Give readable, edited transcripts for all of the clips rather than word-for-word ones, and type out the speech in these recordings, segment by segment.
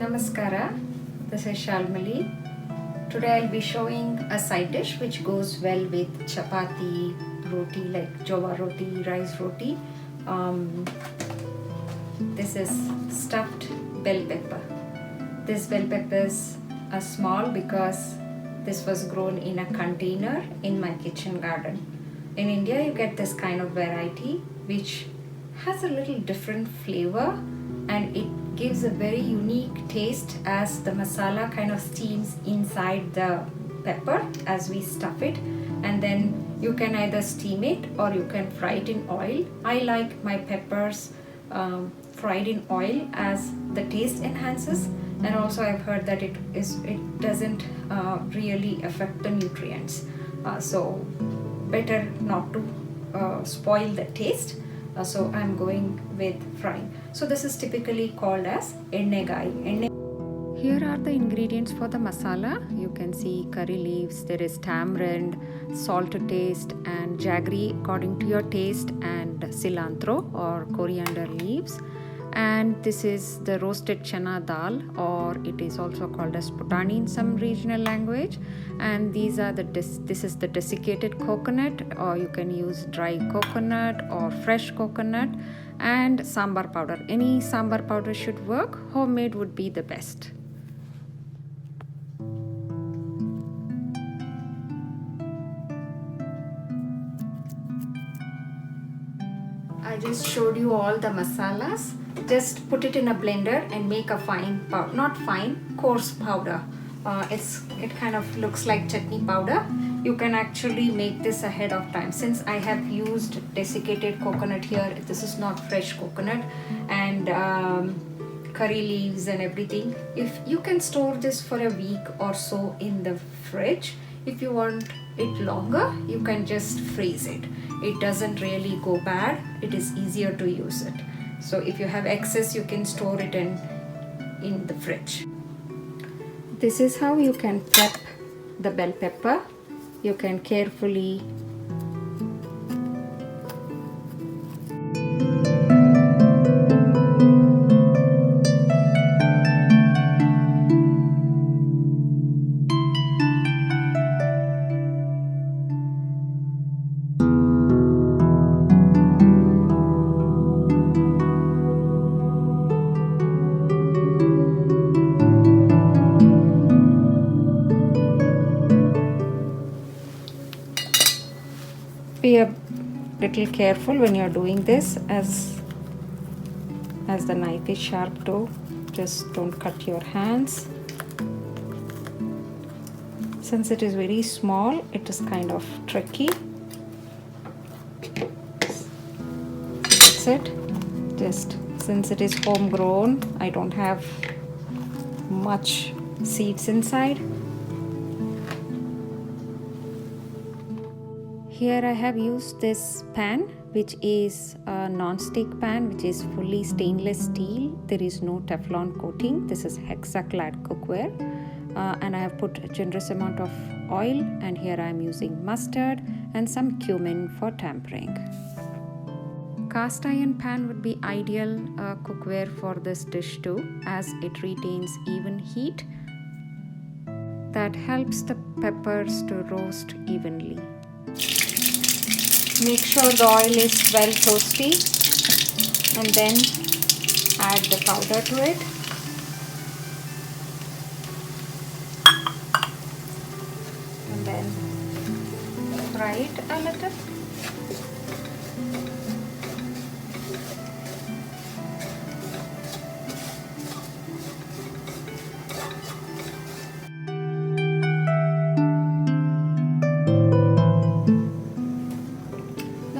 Namaskara, this is Shalmali. Today I'll be showing a side dish which goes well with chapathi, roti like jowar roti, rice roti. This is stuffed bell pepper. These bell peppers are small because this was grown in a container in my kitchen garden. In India you get this kind of variety which has a little different flavor and it gives a very unique taste as the masala kind of steams inside the pepper as we stuff it, and then you can either steam it or you can fry it in oil. I like my peppers fried in oil as the taste enhances, and also I've heard that it doesn't really affect the nutrients, so better not to spoil the taste. So I'm going with frying. So this is typically called as enegai. Here are the ingredients for the masala. You can see curry leaves, there is tamarind, salt to taste, and Jaggary according to your taste, and cilantro or coriander leaves. And this is the roasted Channadal, or it is also called as Putani in some regional language. And these are this is the desiccated coconut, or you can use dry coconut or fresh coconut, and sambar powder. Any sambar powder should work. Homemade would be the best. I just showed you all the masalas. Just put it in a blender and make a fine powder, not fine, coarse powder. It kind of looks like chutney powder. You can actually make this ahead of time. Since I have used desiccated coconut here, this is not fresh coconut, and curry leaves and everything. If you can store this for a week or so in the fridge, if you want it longer, you can just freeze it. It doesn't really go bad. It is easier to use it. So if you have excess, you can store it in the fridge. This is how you can prep the bell pepper. You can carefully be a little careful when you're doing this, as the knife is sharp too. Just don't cut your hands. Since it is very small, it is kind of tricky. That's it. Just since it is homegrown, I don't have much seeds inside. Here I have used this pan, which is a non-stick pan, which is fully stainless steel. There is no Teflon coating. This is hexa-clad cookware, and I have put a generous amount of oil, and here I am using mustard and some cumin for tempering. Cast iron pan would be ideal cookware for this dish too, as it retains even heat that helps the peppers to roast evenly. Make sure the oil is well toasty, and then add the powder to it. And then fry it a little.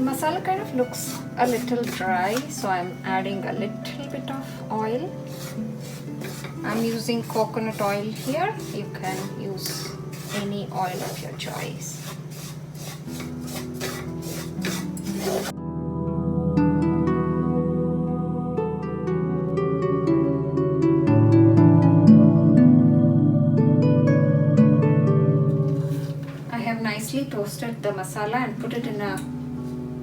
Masala kind of looks a little dry, so I'm adding a little bit of oil. I'm using coconut oil here. You can use any oil of your choice. I have nicely toasted the masala and put it in a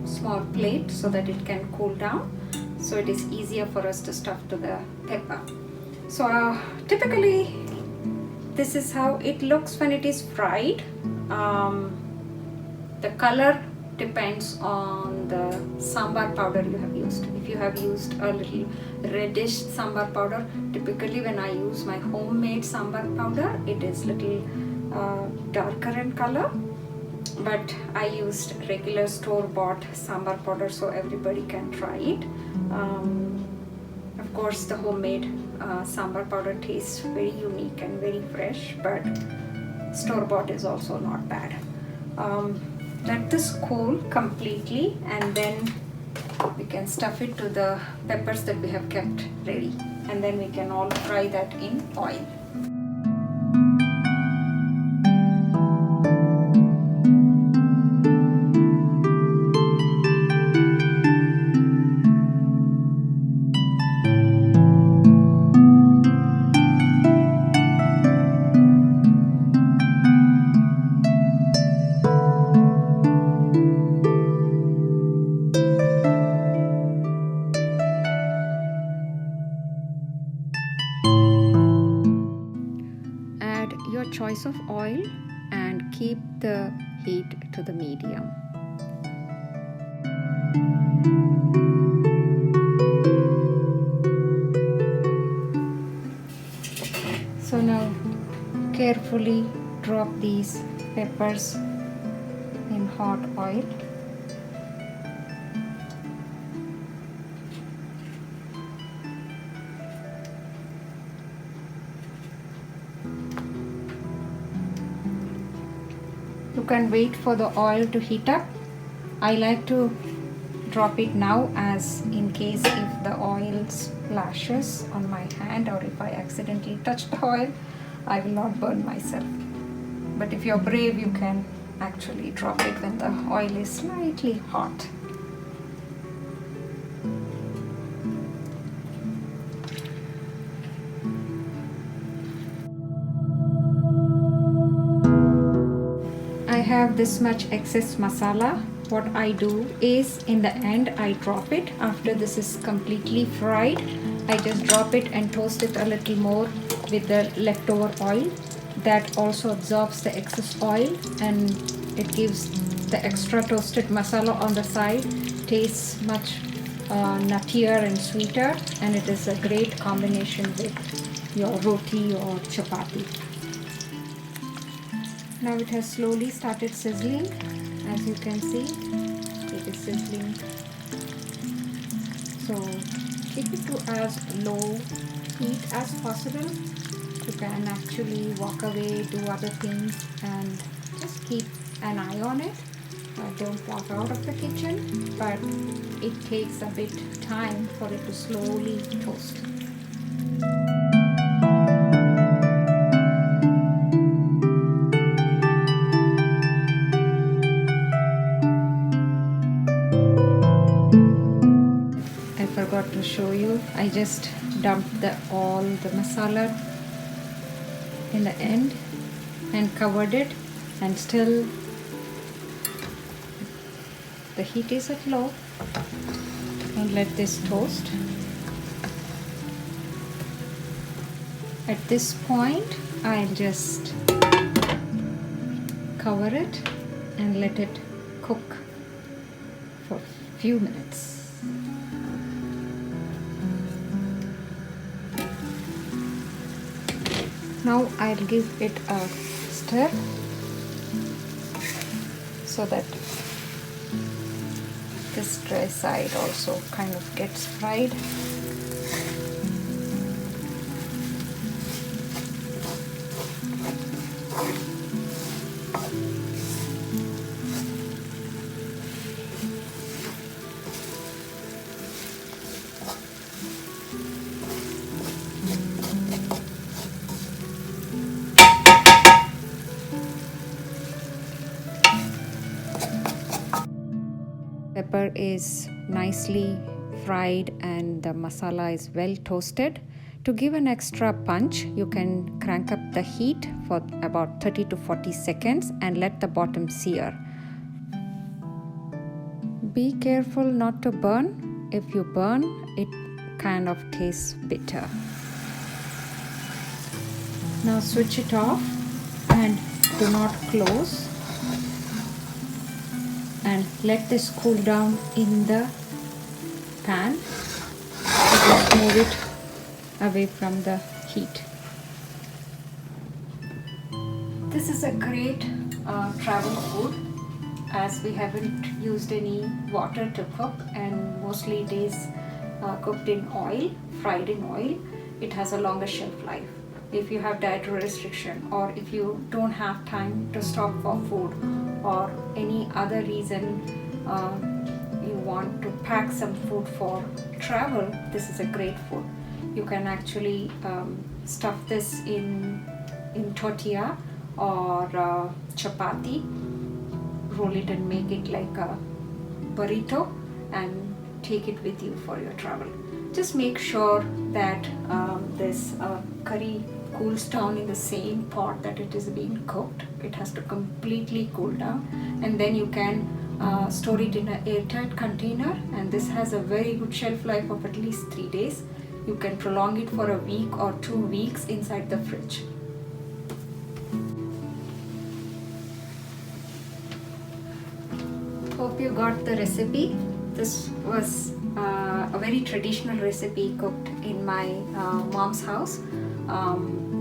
small plate so that it can cool down, so it is easier for us to stuff to the pepper. So typically this is how it looks when it is fried. The color depends on the sambar powder you have used. If you have used a little reddish sambar powder, typically when I use my homemade sambar powder, it is little darker in color. But I used regular store-bought sambar powder so everybody can try it. Of course, the homemade sambar powder tastes very unique and very fresh, but store-bought is also not bad. Let this cool completely, and then we can stuff it to the peppers that we have kept ready, and then we can all fry that in oil. Add your choice of oil and keep the heat to the medium. So now carefully drop these peppers in hot oil. You can wait for the oil to heat up. I like to drop it now, as in case if the oil splashes on my hand or if I accidentally touch the oil, I will not burn myself. But if you're brave, you can actually drop it when the oil is slightly hot. I have this much excess masala. What I do is, in the end, I drop it after this is completely fried. I just drop it and toast it a little more with the leftover oil. That also absorbs the excess oil, and it gives the extra toasted masala on the side. Tastes much nuttier and sweeter, and it is a great combination with your roti or chapati. Now it has slowly started sizzling. As you can see, it is sizzling. So keep it to as low heat as possible. You can actually walk away, do other things, and just keep an eye on it. Don't walk out of the kitchen, but it takes a bit time for it to slowly toast. I forgot to show you. I just dumped all the masala in the end and covered it, and still the heat is at low, and let this toast. At this point, I'll just cover it and let it cook for a few minutes. Now I'll give it a stir so that this dry side also kind of gets fried. Pepper is nicely fried and the masala is well toasted. To give an extra punch, you can crank up the heat for about 30 to 40 seconds and let the bottom sear. Be careful not to burn. If you burn, it kind of tastes bitter. Now switch it off and do not close, and let this cool down in the pan. Just move it away from the heat. This is a great travel food, as we haven't used any water to cook, and mostly it is cooked in oil, fried in oil. It has a longer shelf life. If you have dietary restriction, or if you don't have time to stop for food, or any other reason you want to pack some food for travel, this is a great food. You can actually stuff this in tortilla or chapati, roll it and make it like a burrito and take it with you for your travel. Just make sure that this curry cools down in the same pot that it is being cooked. It has to completely cool down, and then you can store it in an airtight container, and this has a very good shelf life of at least 3 days. You can prolong it for a week or 2 weeks inside the fridge. Hope you got the recipe. This was a very traditional recipe cooked in my mom's house.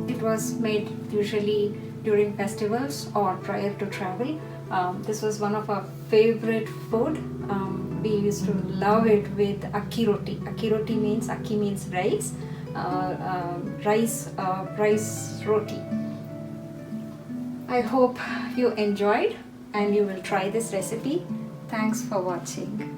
It was made usually during festivals or prior to travel. This was one of our favorite food. We used to love it with akki roti. Akki roti means, akki means rice, rice roti. I hope you enjoyed and you will try this recipe. Thanks for watching.